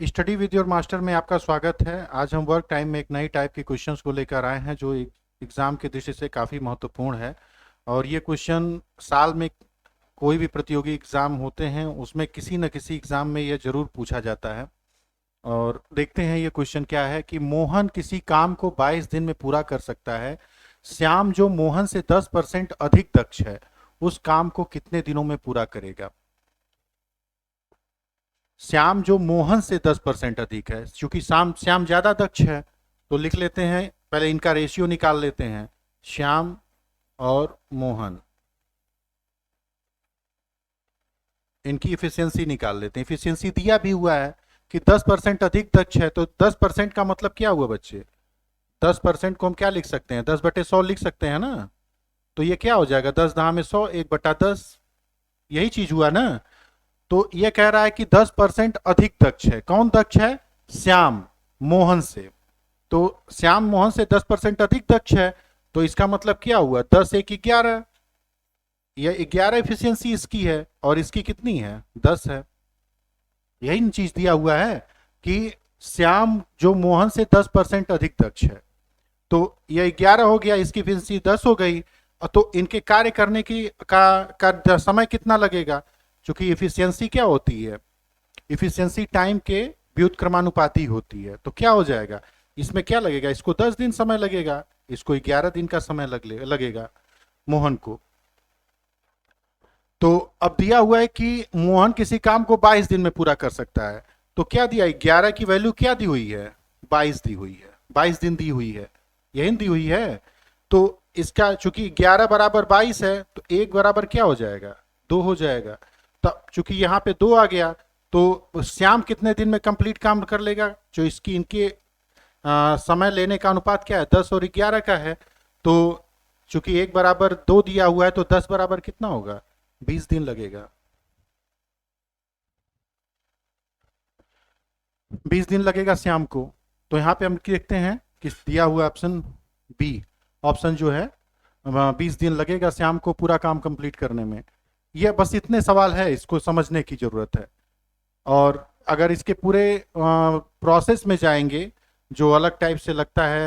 Study with your master में आपका स्वागत है। आज हम वर्क टाइम में एक नई टाइप के क्वेश्चंस को लेकर आए हैं जो एग्ज़ाम की दृष्टि से काफ़ी महत्वपूर्ण है। और ये क्वेश्चन साल में कोई भी प्रतियोगी एग्ज़ाम होते हैं उसमें किसी न किसी एग्ज़ाम में यह ज़रूर पूछा जाता है। और देखते हैं ये क्वेश्चन क्या है कि मोहन किसी काम को 22 दिन में पूरा कर सकता है। श्याम जो मोहन से 10% अधिक दक्ष है उस काम को कितने दिनों में पूरा करेगा। श्याम जो मोहन से 10% अधिक है, क्योंकि श्याम ज्यादा दक्ष है तो लिख लेते हैं, पहले इनका रेशियो निकाल लेते हैं। श्याम और मोहन, इनकी इफिशियंसी निकाल लेते हैं। इफिशियंसी दिया भी हुआ है कि 10% अधिक दक्ष है, तो 10% का मतलब क्या हुआ बच्चे? 10% को हम क्या लिख सकते हैं? 10/100 लिख सकते हैं ना। तो ये क्या हो जाएगा? 10×100, 1/10, यही चीज हुआ ना। तो ये कह रहा है कि 10% अधिक दक्ष है। कौन दक्ष है? श्याम मोहन से। तो श्याम मोहन से 10% अधिक दक्ष है, तो इसका मतलब क्या हुआ? 10 1 11। यह 11 एफिशिएंसी इसकी है और इसकी कितनी है? 10 है। यही चीज दिया हुआ है कि श्याम जो मोहन से 10% अधिक दक्ष है, तो यह 11 हो गया, इसकी एफिशिएंसी 10 हो गई। तो इनके कार्य करने की का समय कितना लगेगा? क्योंकि इफिशियंसी क्या होती है? इफिशियंसी टाइम के व्युत्क्रमानुपाती होती है। तो क्या हो जाएगा? इसमें क्या लगेगा? इसको 10 दिन समय लगेगा, इसको 11 दिन का समय लगेगा मोहन को। तो अब दिया हुआ है कि मोहन किसी काम को 22 दिन में पूरा कर सकता है। तो क्या दिया? 11 की वैल्यू क्या दी हुई है? 22 दी हुई है, 22 दिन दी हुई है, यही दी हुई है। तो इसका चूंकि 11 बराबर 22 है तो 1 बराबर क्या हो जाएगा? 2 हो जाएगा। तब चूंकि यहाँ पे 2 आ गया तो श्याम कितने दिन में कंप्लीट काम कर लेगा? जो इसकी इनके समय लेने का अनुपात क्या है? 10 और 11 का है। तो चूंकि 1 बराबर 2 दिया हुआ है तो 10 बराबर कितना होगा? 20 दिन लगेगा। 20 दिन लगेगा श्याम को। तो यहाँ पे हम देखते हैं कि दिया हुआ ऑप्शन बी, ऑप्शन जो है 20 दिन लगेगा श्याम को पूरा काम कंप्लीट करने में। यह बस इतने सवाल है, इसको समझने की जरूरत है। और अगर इसके पूरे प्रोसेस में जाएंगे, जो अलग टाइप से लगता है,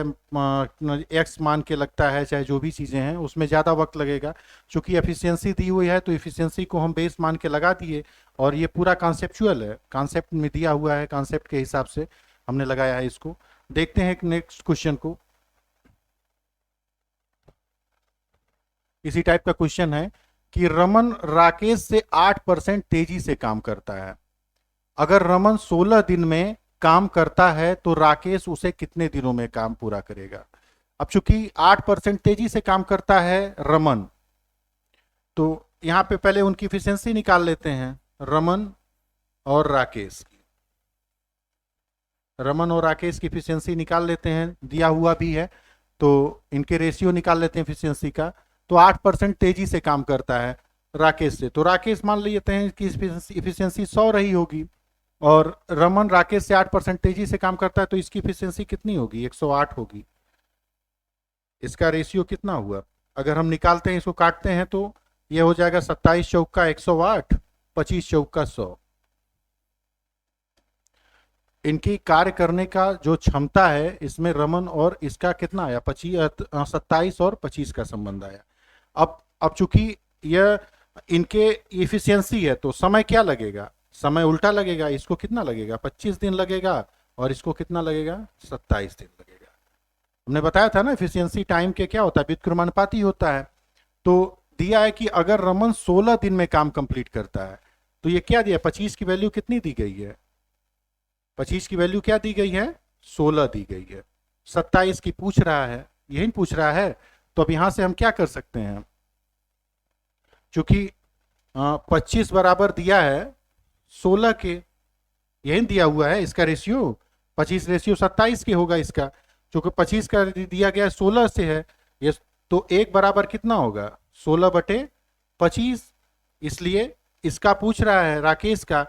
एक्स मान के लगता है, चाहे जो भी चीज़ें हैं, उसमें ज़्यादा वक्त लगेगा। क्योंकि एफिशिएंसी दी हुई है तो एफिशिएंसी को हम बेस मान के लगा दिए। और ये पूरा कॉन्सेप्चुअल है, कॉन्सेप्ट में दिया हुआ है, कॉन्सेप्ट के हिसाब से हमने लगाया है इसको। देखते हैं नेक्स्ट क्वेश्चन को। इसी टाइप का क्वेश्चन है कि रमन राकेश से 8% तेजी से काम करता है। अगर रमन 16 दिन में काम करता है तो राकेश उसे कितने दिनों में काम पूरा करेगा? अब चूंकि 8% तेजी से काम करता है रमन, तो यहां पे पहले उनकी इफिशियंसी निकाल लेते हैं, रमन और राकेश की। रमन और राकेश की इफिशियंसी निकाल लेते हैं, दिया हुआ भी है। तो इनके रेशियो निकाल लेते हैं इफिशियंसी का। तो 8% तेजी से काम करता है राकेश से, तो राकेश मान लेते हैं कि इफिशियंसी 100 रही होगी। और रमन राकेश से 8% तेजी से काम करता है, तो इसकी इफिशियंसी कितनी होगी? 108 होगी। इसका रेशियो कितना हुआ? अगर हम निकालते हैं, इसको काटते हैं, तो ये हो जाएगा 27 चौका 108, 25 चौका 100। इनकी कार्य करने का जो क्षमता है, इसमें रमन और इसका कितना आया? 27 और 25 का संबंध आया। अब चूंकि यह इनके इफिशियंसी है तो समय क्या लगेगा? समय उल्टा लगेगा। इसको कितना लगेगा? 25 दिन लगेगा, और इसको कितना लगेगा? 27 दिन लगेगा। हमने बताया था ना, इफिशियंसी टाइम के क्या होता है? व्युत्क्रमानुपाती होता है। तो दिया है कि अगर रमन 16 दिन में काम कंप्लीट करता है, तो ये क्या दिया? 25 की वैल्यू कितनी दी गई है? 25 की वैल्यू क्या दी गई है? 16 दी गई है। 27 की पूछ रहा है, यही पूछ रहा है। तो अब यहां से हम क्या कर सकते हैं? क्योंकि 25 बराबर दिया है 16 के, यही दिया हुआ है। इसका रेशियो 25 रेशियो 27 के होगा इसका। क्योंकि 25 का दिया गया 16 से है ये, तो 1 बराबर कितना होगा? 16/25। इसलिए इसका पूछ रहा है राकेश का,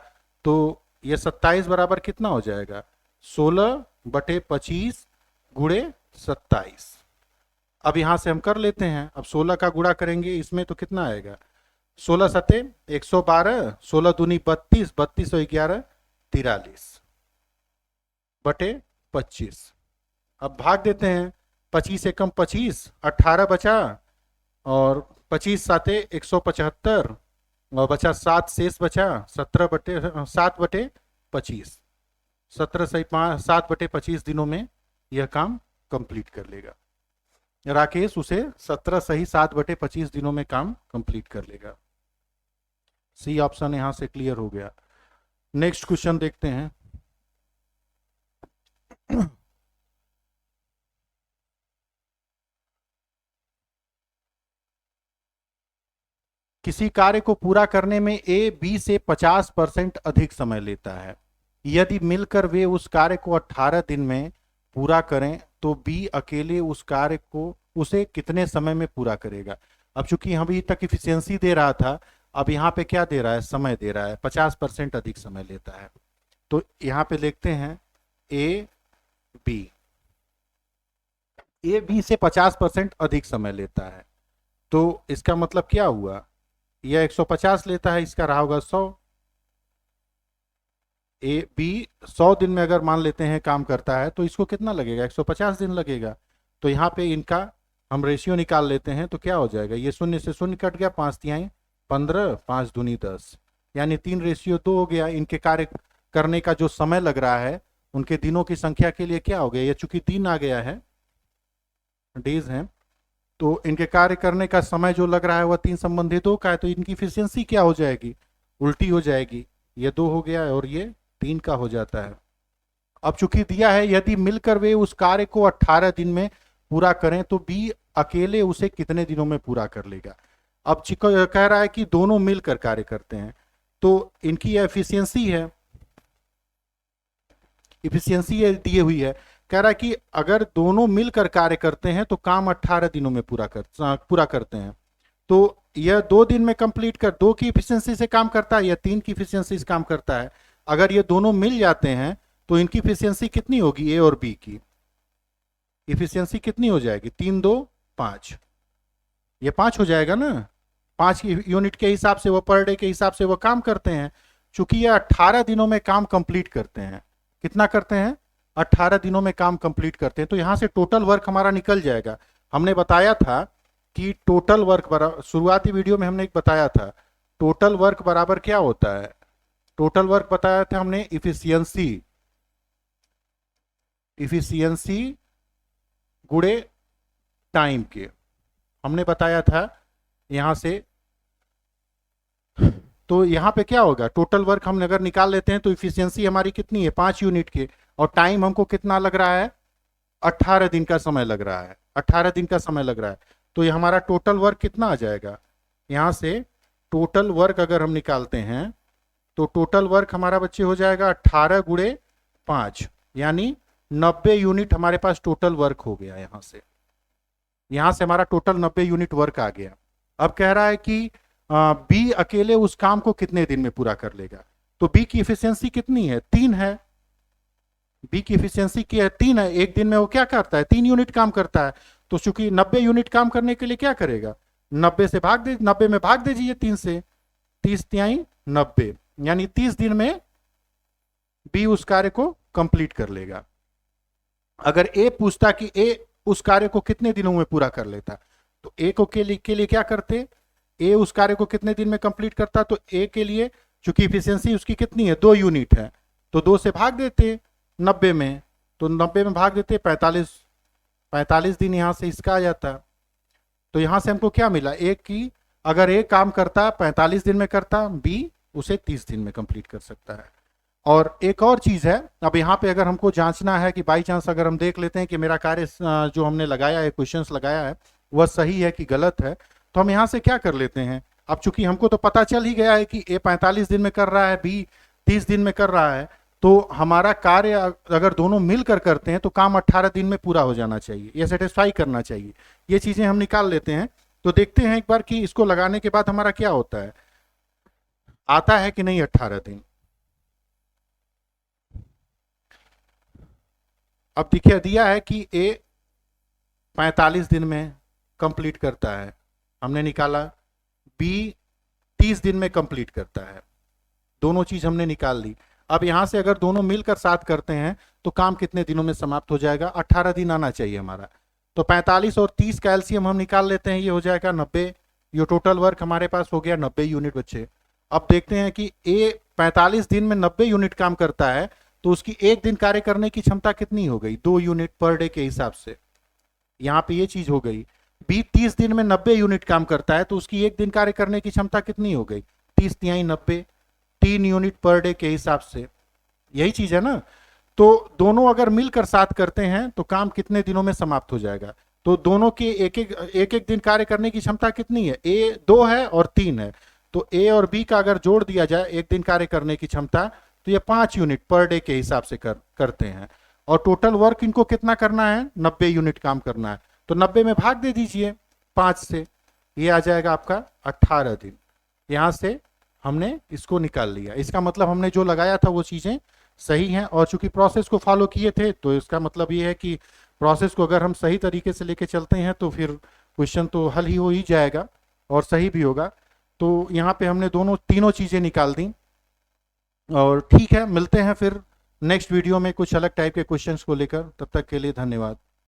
तो ये 27 बराबर कितना हो जाएगा? 16/25 गुणे 27। अब यहां से हम कर लेते हैं। अब 16 का गुणा करेंगे इसमें तो कितना आएगा? 16 सते 112, 16 दूनी 32, 32 और 11 43। बटे 25। अब भाग देते हैं, 25 एकम 25, 18 बचा, और 25 साते 175, और बचा 7 शेष बचा, 7/25। 17 सही 7/25 दिनों में यह काम कंप्लीट कर लेगा। राकेश उसे 17 सही 7/25 दिनों में काम कंप्लीट कर लेगा। सी ऑप्शन यहां से क्लियर हो गया। नेक्स्ट क्वेश्चन देखते हैं। किसी कार्य को पूरा करने में ए बी से 50% अधिक समय लेता है। यदि मिलकर वे उस कार्य को 18 दिन में पूरा करें तो बी अकेले उस कार्य को उसे कितने समय में पूरा करेगा। अब चूंकि अभी तक इफिशियंसी दे रहा था, अब यहाँ पे क्या दे रहा है, समय दे रहा है, 50% अधिक समय लेता है। तो यहाँ पे लिखते हैं ए बी से 50% अधिक समय लेता है। तो इसका मतलब क्या हुआ, यह 150 लेता है, इसका रहा होगा 100। ए बी 100 दिन में अगर मान लेते हैं काम करता है तो इसको कितना लगेगा, 150 दिन लगेगा। तो यहाँ पे इनका हम रेशियो निकाल लेते हैं, तो क्या हो जाएगा, ये 0 से 0 कट गया, 5 तिहाई 15, 5 दूनी 10, यानी 3:2 हो गया। इनके कार्य करने का जो समय लग रहा है उनके दिनों की संख्या के लिए क्या हो गया, ये चूंकि 3 आ गया है, डेज है, तो इनके कार्य करने का समय जो लग रहा है वह 3 संबंधित 2 का है। तो इनकी इफिशियंसी क्या हो जाएगी, उल्टी हो जाएगी। ये 2 हो गया और ये 3 का हो जाता है। अब चूंकि दिया है यदि मिलकर वे उस कार्य को 18 दिन में पूरा करें तो बी अकेले उसे कितने दिनों में पूरा कर लेगा। अब कह रहा है कि दोनों मिलकर कार्य करते हैं, तो इनकी एफिशिएंसी है, इफिशियंसी दी हुई है। कह रहा है कि अगर दोनों मिलकर कार्य करते हैं तो काम 18 दिनों में पूरा करते हैं। तो यह 2 दिन में कंप्लीट कर 2 की इफिशियंसी से काम करता है या 3 की इफिशियंसी से काम करता है। अगर ये दोनों मिल जाते हैं तो इनकी इफिशियंसी कितनी होगी, ए और बी की इफिशियंसी कितनी हो जाएगी, 3 2 5, ये 5 हो जाएगा ना। 5 यूनिट के हिसाब से वो पर डे के हिसाब से वो काम करते हैं। चूंकि ये 18 दिनों में काम कंप्लीट करते हैं, कितना करते हैं, 18 दिनों में काम कंप्लीट करते हैं। तो यहां से टोटल वर्क हमारा निकल जाएगा। हमने बताया था कि टोटल वर्क बराबर, शुरुआती वीडियो में हमने एक बताया था, टोटल वर्क बराबर क्या होता है, टोटल वर्क बताया था हमने इफिशियंसी गुणे टाइम के, हमने बताया था यहां से। तो यहां पे क्या होगा, टोटल वर्क हम अगर निकाल लेते हैं तो इफिशियंसी हमारी कितनी है, 5 यूनिट के, और टाइम हमको कितना लग रहा है, 18 दिन का समय लग रहा है, 18 दिन का समय लग रहा है। तो ये हमारा टोटल वर्क कितना आ जाएगा, यहां से टोटल वर्क अगर हम निकालते हैं तो टोटल वर्क हमारा बच्चे हो जाएगा 18 गुणे 5, यानी 90 यूनिट हमारे पास टोटल वर्क हो गया। यहां से हमारा टोटल 90 यूनिट वर्क आ गया। अब कह रहा है कि बी अकेले उस काम को कितने दिन में पूरा कर लेगा। तो बी की इफिशियंसी कितनी है, 3 है। बी की इफिशियंसी क्या है, 3 है। एक दिन में वो क्या करता है, 3 यूनिट काम करता है। तो चूंकि 90 यूनिट काम करने के लिए क्या करेगा, 90 में भाग दीजिए 3 से, 30 तिहाई 90, यानी 30 दिन में बी उस कार्य को कंप्लीट कर लेगा। अगर ए पूछता कि ए उस कार्य को कितने दिनों में पूरा कर लेता, तो ए को के लिए क्या करते, ए उस कार्य को कितने दिन में कंप्लीट करता, तो ए के लिए चूंकि इफिशियंसी उसकी कितनी है, 2 यूनिट है, तो 2 से भाग देते 90 में, तो 90 में भाग देते 45 दिन यहां से इसका आ जाता। तो यहां से हमको क्या मिला, ए की अगर ए काम करता 45 दिन में करता, बी उसे 30 दिन में कंप्लीट कर सकता है। और एक और चीज है, अब यहाँ पे अगर हमको जांचना है कि बाई चांस अगर हम देख लेते हैं कि मेरा कार्य जो हमने लगाया है, क्वेश्चंस लगाया है, वह सही है कि गलत है, तो हम यहाँ से क्या कर लेते हैं। अब चूंकि हमको तो पता चल ही गया है कि ए 45 दिन में कर रहा है, बी 30 दिन में कर रहा है, तो हमारा कार्य अगर दोनों मिलकर करते हैं तो काम 18 दिन में पूरा हो जाना चाहिए, ये सेटिस्फाई करना चाहिए। ये चीजें हम निकाल लेते हैं। तो देखते हैं एक बार कि इसको लगाने के बाद हमारा क्या होता है, आता है कि नहीं 18 दिन। अब देखिए दिया है कि ए 45 दिन में कंप्लीट करता है, हमने निकाला, बी 30 दिन में कंप्लीट करता है, दोनों चीज हमने निकाल ली। अब यहाँ से अगर दोनों मिलकर 7 करते हैं तो काम कितने दिनों में समाप्त हो जाएगा? 18 दिन आना चाहिए हमारा। तो 45 और 30 कैल्शियम हम निकाल लेते हैं, ये हो जाएगा 90। ये टोटल वर्क हमारे पास हो गया 90 यूनिट बच्चे। अब देखते हैं कि ए 45 दिन में 90 यूनिट काम करता है तो उसकी एक दिन कार्य करने की क्षमता कितनी हो गई? 2 यूनिट पर डे के हिसाब से। यहाँ पे ये चीज हो गई। बी 30 दिन में 90 यूनिट काम करता है तो उसकी एक दिन कार्य करने की क्षमता कितनी हो गई? 30 तिहाई 90, 3 यूनिट पर डे के हिसाब से। यही चीज है ना। तो दोनों अगर मिलकर 7 करते हैं तो काम कितने दिनों में समाप्त हो जाएगा? तो दोनों के एक एक दिन कार्य करने की क्षमता कितनी है? ए 2 है और 3 है। तो ए और बी का अगर जोड़ दिया जाए एक दिन कार्य करने की क्षमता, तो ये 5 यूनिट पर डे के हिसाब से करते हैं। और टोटल वर्क इनको कितना करना है? 90 यूनिट काम करना है। तो 90 में भाग दे दीजिए 5 से, ये आ जाएगा आपका 18 दिन। यहां से हमने इसको निकाल लिया। इसका मतलब हमने जो लगाया था वो चीजें सही हैं, और चूंकि प्रोसेस को फॉलो किए थे तो इसका मतलब ये है कि प्रोसेस को अगर हम सही तरीके से लेके चलते हैं तो फिर क्वेश्चन तो हल ही हो ही जाएगा और सही भी होगा। तो यहाँ पे हमने तीनों चीजें निकाल दी। और ठीक है, मिलते हैं फिर नेक्स्ट वीडियो में कुछ अलग टाइप के क्वेश्चंस को लेकर। तब तक के लिए धन्यवाद।